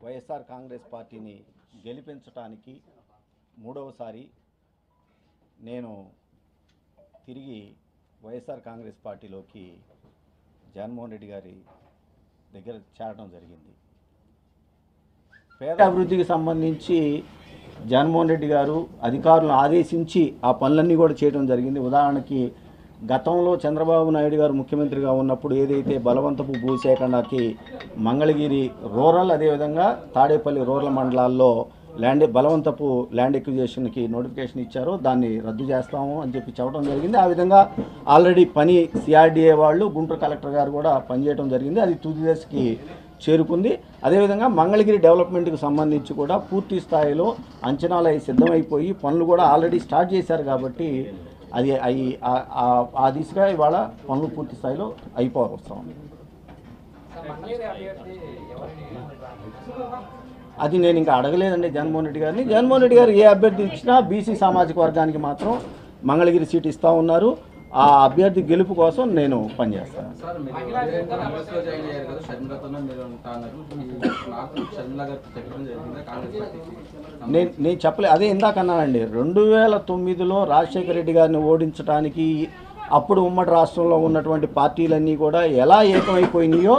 వైఎస్ఆర్ కాంగ్రెస్ పార్టీని గెలిపించడానికి మూడవసారి నేను తిరిగి వైఎస్ఆర్ కాంగ్రెస్ పార్టీలోకి జగన్మోహన్ రెడ్డి గారి దగ్గర చేరడం జరిగింది. పేద అభివృద్ధికి సంబంధించి జగన్మోహన్ రెడ్డి గారు అధికారులను ఆదేశించి ఆ పనులన్నీ కూడా చేయడం జరిగింది. ఉదాహరణకి గతంలో చంద్రబాబు నాయుడు గారు ముఖ్యమంత్రిగా ఉన్నప్పుడు ఏదైతే బలవంతపు భూసేకరణకి మంగళగిరి రూరల్ అదేవిధంగా తాడేపల్లి రూరల్ మండలాల్లో బలవంతపు ల్యాండ్ ఎక్విజిషన్కి నోటిఫికేషన్ ఇచ్చారో దాన్ని రద్దు చేస్తాము అని చెప్పడం జరిగింది. ఆ విధంగా ఆల్రెడీ పని సిఆర్డీఏ వాళ్ళు గుంటూరు కలెక్టర్ గారు కూడా పనిచేయడం జరిగింది. అది తుది దశకి చేరుకుంది. అదేవిధంగా మంగళగిరి డెవలప్మెంట్కి సంబంధించి కూడా పూర్తి స్థాయిలో అంచనాలు అవి సిద్ధమైపోయి పనులు కూడా ఆల్రెడీ స్టార్ట్ చేశారు. కాబట్టి అది ఆ దిశగా ఇవాళ పనులు పూర్తి స్థాయిలో అయిపోవస్తాం. అది నేను ఇంకా అడగలేదండి జగన్మోహన్ రెడ్డి గారిని. జగన్మోహన్ రెడ్డి గారు ఏ అభ్యర్థి ఇచ్చినా బీసీ సామాజిక వర్గానికి మాత్రం మంగళగిరి సీటు ఇస్తూ ఉన్నారు. ఆ అభ్యర్థి గెలుపు కోసం నేను పనిచేస్తాను. నేను చెప్పలే, అదే ఇందాక అన్నానండి. 2009లో రాజశేఖర రెడ్డి గారిని ఓడించడానికి అప్పుడు ఉమ్మడి రాష్ట్రంలో ఉన్నటువంటి పార్టీలన్నీ కూడా ఎలా ఏకమైపోయినాయో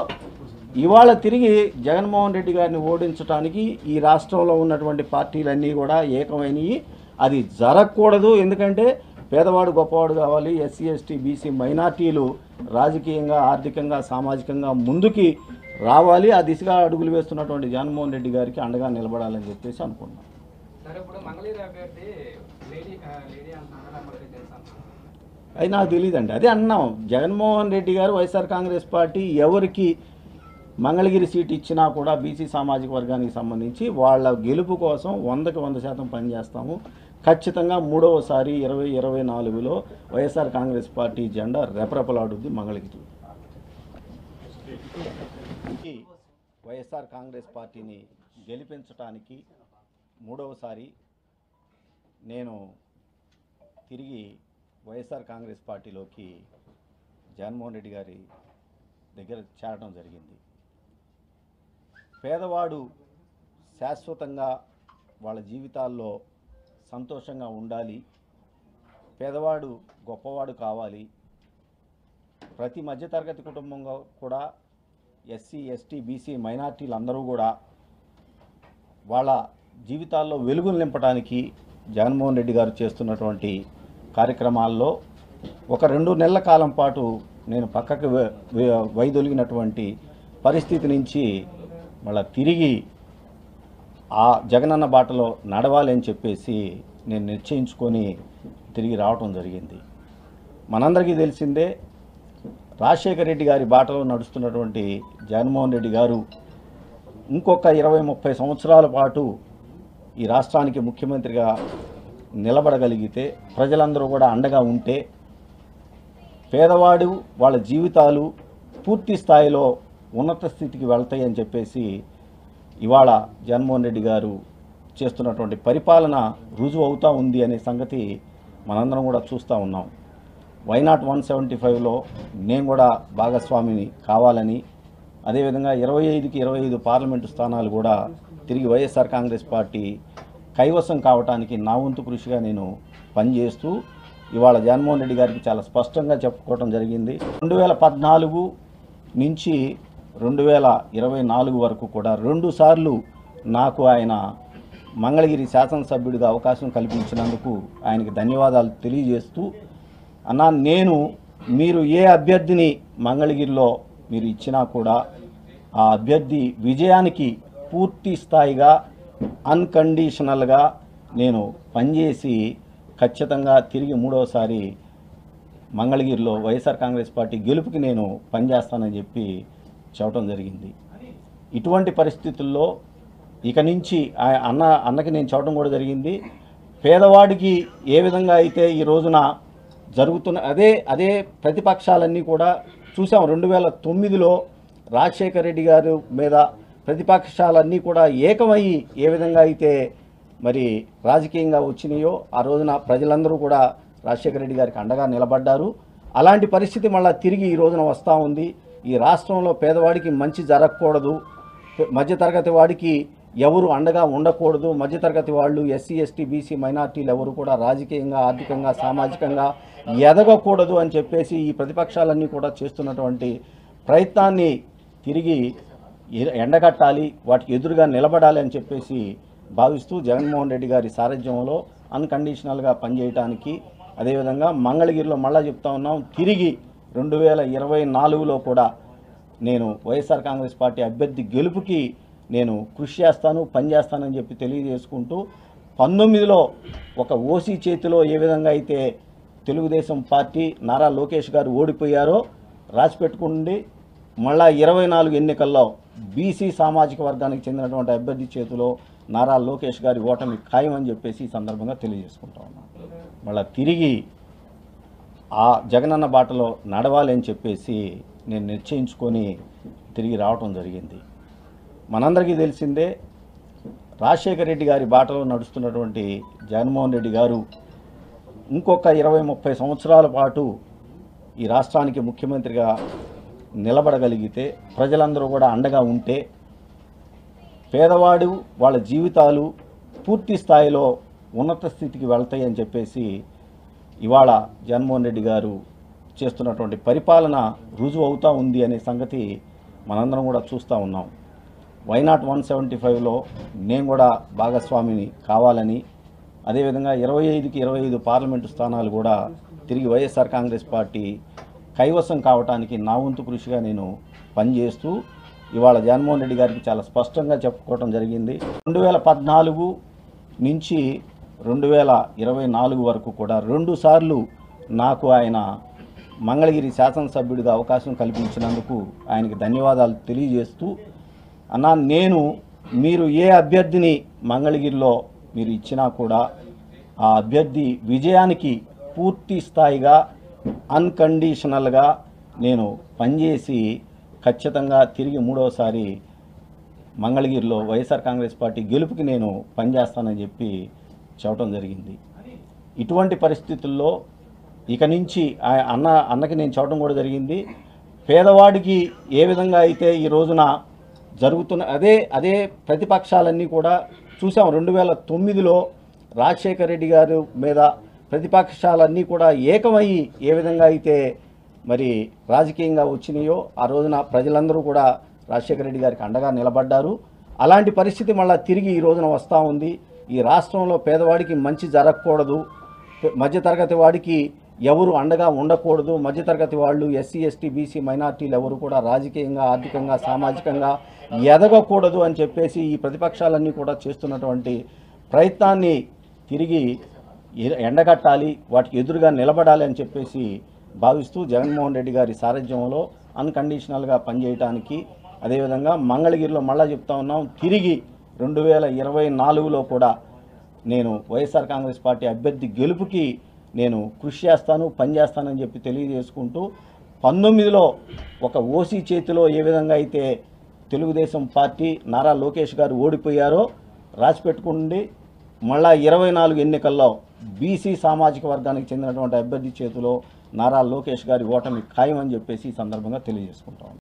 ఇవాళ తిరిగి జగన్మోహన్ రెడ్డి గారిని ఓడించడానికి ఈ రాష్ట్రంలో ఉన్నటువంటి పార్టీలన్నీ కూడా ఏకమైనవి. అది జరగకూడదు. ఎందుకంటే పేదవాడు గొప్పవాడు కావాలి, ఎస్సీ ఎస్టీ బీసీ మైనార్టీలు రాజకీయంగా ఆర్థికంగా సామాజికంగా ముందుకి రావాలి. ఆ దిశగా అడుగులు వేస్తున్నటువంటి జగన్మోహన్ రెడ్డి గారికి అండగా నిలబడాలని చెప్పేసి అనుకున్నాను. అది నాకు తెలియదండి. అదే అన్నాం, జగన్మోహన్ రెడ్డి గారు వైఎస్ఆర్ కాంగ్రెస్ పార్టీ ఎవరికి మంగళగిరి సీటు ఇచ్చినా కూడా బీసీ సామాజిక వర్గానికి సంబంధించి వాళ్ళ గెలుపు కోసం 100కి 100% పనిచేస్తాము. ఖచ్చితంగా మూడవసారి 2024లో వైఎస్ఆర్ కాంగ్రెస్ పార్టీ జెండా రెపరెపలాడుద్ది మంగళగిరి. వైఎస్ఆర్ కాంగ్రెస్ పార్టీని గెలిపించడానికి మూడవసారి నేను తిరిగి వైఎస్ఆర్ కాంగ్రెస్ పార్టీలోకి జగన్మోహన్ రెడ్డి గారి దగ్గర చేరడం జరిగింది. పేదవాడు శాశ్వతంగా వాళ్ళ జీవితాల్లో సంతోషంగా ఉండాలి, పేదవాడు గొప్పవాడు కావాలి. ప్రతి మధ్యతరగతి కుటుంబంగా కూడా ఎస్సీ ఎస్టీ బీసీ మైనార్టీలు అందరూ కూడా వాళ్ళ జీవితాల్లో వెలుగులు నింపడానికి జగన్మోహన్ రెడ్డి గారు చేస్తున్నటువంటి కార్యక్రమాల్లో ఒక 2 నెలల కాలం పాటు నేను పక్కకు వైదొలిగినటువంటి పరిస్థితి నుంచి మళ్ళీ తిరిగి ఆ జగనన్న బాటలో నడవాలి అని చెప్పేసి నేను నిశ్చయించుకొని తిరిగి రావటం జరిగింది. మనందరికీ తెలిసిందే, రాజశేఖర రెడ్డి గారి బాటలో నడుస్తున్నటువంటి జగన్మోహన్ రెడ్డి గారు ఇంకొక 20-30 సంవత్సరాల పాటు ఈ రాష్ట్రానికి ముఖ్యమంత్రిగా నిలబడగలిగితే, ప్రజలందరూ కూడా అండగా ఉంటే పేదవాడు వాళ్ళ జీవితాలు పూర్తి స్థాయిలో ఉన్నత స్థితికి వెళ్తాయని చెప్పేసి ఇవాళ జగన్మోహన్ రెడ్డి గారు చేస్తున్నటువంటి పరిపాలన రుజువు అవుతూ ఉంది అనే సంగతి మనందరం కూడా చూస్తూ ఉన్నాం. వైనాట్ 175లో నేను కూడా భాగస్వామిని కావాలని, అదేవిధంగా 25కి 25 పార్లమెంటు స్థానాలు కూడా తిరిగి వైఎస్ఆర్ కాంగ్రెస్ పార్టీ కైవసం కావడానికి నా వంతు కృషిగా నేను పనిచేస్తూ ఇవాళ జగన్మోహన్ రెడ్డి గారికి చాలా స్పష్టంగా చెప్పుకోవడం జరిగింది. 2014 నుంచి 2024 వరకు కూడా 2 సార్లు నాకు ఆయన మంగళగిరి శాసనసభ్యుడిగా అవకాశం కల్పించినందుకు ఆయనకి ధన్యవాదాలు తెలియజేస్తూ, అన్నా మీరు ఏ అభ్యర్థిని మంగళగిరిలో మీరు ఇచ్చినా కూడా ఆ అభ్యర్థి విజయానికి పూర్తి స్థాయిగా అన్కండిషనల్గా నేను పనిచేసి ఖచ్చితంగా తిరిగి మూడవసారి మంగళగిరిలో వైఎస్ఆర్ కాంగ్రెస్ పార్టీ గెలుపుకి నేను పనిచేస్తానని చెప్పి చెప్పడం జరిగింది. ఇటువంటి పరిస్థితుల్లో ఇక నుంచి అన్నకి నేను చెప్పడం కూడా జరిగింది, పేదవాడికి ఏ విధంగా అయితే ఈ రోజున జరుగుతున్న అదే ప్రతిపక్షాలన్నీ కూడా చూసాం. 2009లో రాజశేఖర రెడ్డి గారి మీద ప్రతిపక్షాలన్నీ కూడా ఏకమయ్యి ఏ విధంగా అయితే మరి రాజకీయంగా వచ్చినాయో ఆ రోజున ప్రజలందరూ కూడా రాజశేఖర రెడ్డి గారికి అండగా నిలబడ్డారు. అలాంటి పరిస్థితి మళ్ళీ తిరిగి ఈ రోజున వస్తూ ఉంది. ఈ రాష్ట్రంలో పేదవాడికి మంచి జరగకూడదు, మధ్యతరగతి వాడికి ఎవరు అండగా ఉండకూడదు, మధ్యతరగతి వాళ్ళు, ఎస్సీ ఎస్టీ బీసీ మైనార్టీలు ఎవరు కూడా రాజకీయంగా, ఆర్థికంగా, సామాజికంగా ఎదగకూడదు అని చెప్పేసి ఈ ప్రతిపక్షాలన్నీ కూడా చేస్తున్నటువంటి ప్రయత్నాన్ని తిరిగి ఎండగట్టాలి, వాటికి ఎదురుగా నిలబడాలి అని చెప్పేసి భావిస్తూ జగన్మోహన్ రెడ్డి గారి సారథ్యంలో అన్కండిషనల్గా పనిచేయడానికి, అదేవిధంగా మంగళగిరిలో మళ్ళా చెప్తా ఉన్నాం, తిరిగి 2024లో కూడా నేను వైఎస్ఆర్ కాంగ్రెస్ పార్టీ అభ్యర్థి గెలుపుకి నేను కృషి చేస్తాను, పనిచేస్తానని చెప్పి తెలియజేసుకుంటూ 19లో ఒక ఓసీ చేతిలో ఏ విధంగా అయితే తెలుగుదేశం పార్టీ నారా లోకేష్ గారు ఓడిపోయారో రాసిపెట్టుకుండి, మళ్ళా 24 ఎన్నికల్లో బీసీ సామాజిక వర్గానికి చెందినటువంటి అభ్యర్థి చేతిలో నారా లోకేష్ గారి ఓటమి ఖాయమని చెప్పేసి ఈ సందర్భంగా తెలియజేసుకుంటా ఉన్నాను. మళ్ళీ తిరిగి ఆ జగనన్న బాటలో నడవాలి అని చెప్పేసి నేను నిశ్చయించుకొని తిరిగి రావటం జరిగింది. మనందరికీ తెలిసిందే, రాజశేఖర రెడ్డి గారి బాటలో నడుస్తున్నటువంటి జగన్మోహన్ రెడ్డి గారు ఇంకొక 20-30 సంవత్సరాల పాటు ఈ రాష్ట్రానికి ముఖ్యమంత్రిగా నిలబడగలిగితే, ప్రజలందరూ కూడా అండగా ఉంటే, పేదవాడు వాళ్ళ జీవితాలు పూర్తి స్థాయిలో ఉన్నత స్థితికి వెళ్తాయని చెప్పేసి ఇవాళ జగన్మోహన్ రెడ్డి గారు చేస్తున్నటువంటి పరిపాలన రుజువు అవుతూ ఉంది అనే సంగతి మనందరం కూడా చూస్తూ ఉన్నాం. వైనాట్ 175లో నేను కూడా భాగస్వామిని కావాలని, అదేవిధంగా 25కి 25 పార్లమెంటు స్థానాలు కూడా తిరిగి వైఎస్ఆర్ కాంగ్రెస్ పార్టీ కైవసం కావడానికి నా వంతు కృషిగా నేను పనిచేస్తూ ఇవాళ జగన్మోహన్ రెడ్డి గారికి చాలా స్పష్టంగా చెప్పుకోవడం జరిగింది. 2014 నుంచి 2024 వరకు కూడా 2 సార్లు నాకు ఆయన మంగళగిరి శాసనసభ్యుడిగా అవకాశం కల్పించినందుకు ఆయనకి ధన్యవాదాలు తెలియజేస్తూ, అన్నా నేను మీరు ఏ అభ్యర్థిని మంగళగిరిలో మీరు ఇచ్చినా కూడా ఆ అభ్యర్థి విజయానికి పూర్తి స్థాయిగా అన్కండిషనల్గా నేను పనిచేసి ఖచ్చితంగా తిరిగి 3వసారి మంగళగిరిలో వైఎస్ఆర్ కాంగ్రెస్ పార్టీ గెలుపుకి నేను పనిచేస్తానని చెప్పి చెప్పడం జరిగింది. ఇటువంటి పరిస్థితుల్లో ఇక నుంచి అన్నకి నేను చెప్పడం కూడా జరిగింది, పేదవాడికి ఏ విధంగా అయితే ఈ రోజున జరుగుతున్న అదే ప్రతిపక్షాలన్నీ కూడా చూసాం. 2009లో రాజశేఖర రెడ్డి గారి మీద ప్రతిపక్షాలన్నీ కూడా ఏకమయ్యి ఏ విధంగా అయితే మరి రాజకీయంగా వచ్చినాయో, ఆ రోజున ప్రజలందరూ కూడా రాజశేఖర రెడ్డి గారికి అండగా నిలబడ్డారు. అలాంటి పరిస్థితి మళ్ళీ తిరిగి ఈ రోజున వస్తూ ఉంది. ఈ రాష్ట్రంలో పేదవాడికి మంచి జరగకూడదు, మధ్యతరగతి వాడికి ఎవరు అండగా ఉండకూడదు, మధ్యతరగతి వాళ్ళు, ఎస్సీ ఎస్టీ బీసీ మైనార్టీలు ఎవరు కూడా రాజకీయంగా, ఆర్థికంగా, సామాజికంగా ఎదగకూడదు అని చెప్పేసి ఈ ప్రతిపక్షాలన్నీ కూడా చేస్తున్నటువంటి ప్రయత్నాన్ని తిరిగి ఎండగట్టాలి, వాటికి ఎదురుగా నిలబడాలి అని చెప్పేసి భావిస్తూ జగన్మోహన్ రెడ్డి గారి సారథ్యంలో అన్కండిషనల్గా పనిచేయడానికి, అదేవిధంగా మంగళగిరిలో మళ్ళా చెప్తా ఉన్నాం, తిరిగి 2024లో కూడా నేను వైఎస్ఆర్ కాంగ్రెస్ పార్టీ అభ్యర్థి గెలుపుకి నేను కృషి చేస్తాను, పనిచేస్తానని చెప్పి తెలియజేసుకుంటూ 19లో ఒక ఓసీ చేతిలో ఏ విధంగా అయితే తెలుగుదేశం పార్టీ నారా లోకేష్ గారు ఓడిపోయారో రాసిపెట్టుకుండి, మళ్ళా 24 ఎన్నికల్లో బీసీ సామాజిక వర్గానికి చెందినటువంటి అభ్యర్థి చేతిలో నారా లోకేష్ గారి ఓటమి ఖాయమని చెప్పేసి ఈ సందర్భంగా తెలియజేసుకుంటాం.